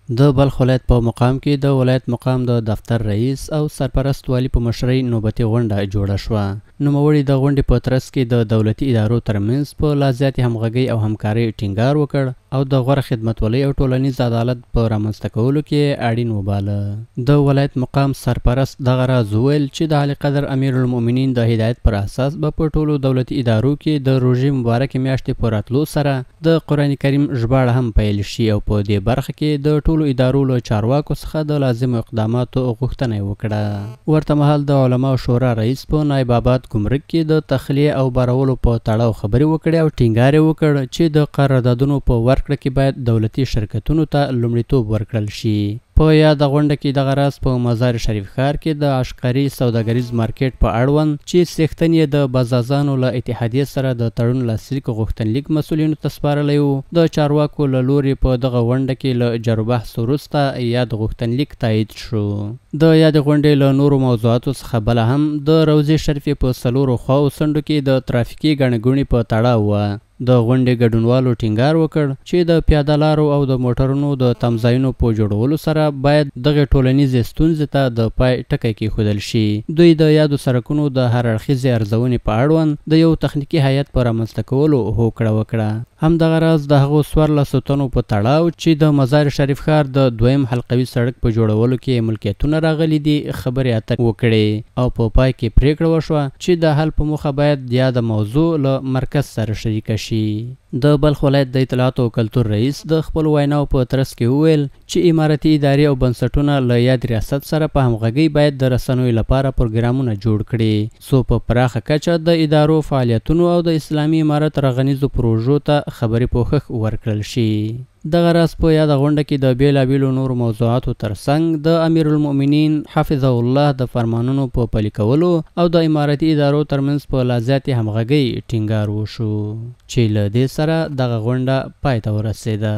د بلخ ولایت په مقام کې د ولایت مقام د دفتر رئیس او سرپرست والي په مشرۍ نوبتي غونډه جوړه شوه. نوموړي د غونډې په ترڅ کې د دولتي ادارو ترمنځ په لا زیاتې همغږۍ او همکارۍ ټینګار وکړ او د غوره خدمتولۍ او ټولنیز عدالت په رامنځته کولو کې اړین وباله. د ولایت مقام سرپرست دغه راز وویل چې د اعلی قدر امیر المؤمنین د هدایت پر اساس به په ټولو دولتي ادارو کې د روژې مبارکې میاشتې په راتلو سره د قرآن کریم ژباړه هم پیل شي او په دې برخه کې د ټولو ادارو له چارواکو څخه د لازمو اقداماتو غوښتنه یې وکړه. ورته مهال د علماو شورا رئیس په نایب آباد ګمرک کې د تخلیه او بارولو په تړاو خبرې وکړې او ټینګار یې وکړ چې د قراردادونو په ورکړه کې باید دولتي شرکتونو ته لومړیتوب ورکړل شي. په یاد غونډه کې دغه راز په مزار شریف ښار کې د عشقري سوداګریز مارکیټ په اړوند چې څښتن یې د بازازانو له اتحادیې سره د تړون لاسلیک غوښتنلیک مسؤلینو ته سپارلی و، د چارواکو له لورې په دغه غونډه کې له جروبحث وروسته یاد غوښتنلیک تایید شو. د یاد غونډې له نورو موضوعاتو څخه بله هم د روضې شریفې په څلورو خواو څنډو کې د ترافیکي ګڼې ګوڼې په تړاو وه. د غونډې ګډونوالو ټینګار وکړ چې د پیاده لارو او د موټرونو د تمځایونو په جوړولو سره باید دغه ټولنیزې ستونزې ته د پای ټکی کېښودل شي. دوی د یادو سړکونو د هر اړخیزې ارزونې په اړوند د یو تخنیکي هیئت په رامنځته کولو هوکړه وکړه. همدغه راز د هغو 14 تنو په تړاو چې د مزار شریف ښار د دویم حلقوي سړک په جوړولو کې ملکیتونه راغلي دي خبرې اترې وکړې او په پای کې پریکړه وشوه چې د حل په موخه باید یاده موضوع له مرکز سره شریکه شي. د بلخ ولایت د اطلاعاتو او کلتور رئیس د خپل ویناو په ترڅ کې وویل چې امارتي ادارې او بنسټونه له یاد ریاست سره په همغږۍ باید د رسنیو لپاره پروګرامونه جوړ کړي څو په پراخه کچه د ادارو فعالیتونو او د اسلامي امارت رغنیزو پروژو ته خبرې پوښښ ورکړل شي. دغه راز په یاده غونډه کې د بیلابیلو نورو موضوعاتو ترڅنګ د امیر المؤمنین حفظه الله د فرمانونو په پلي کولو او د امارتي ادارو ترمنځ په لا زیاتې همغږۍ ټینګار وشو چې له دې سره دغه غونډه پای ته ورسېده.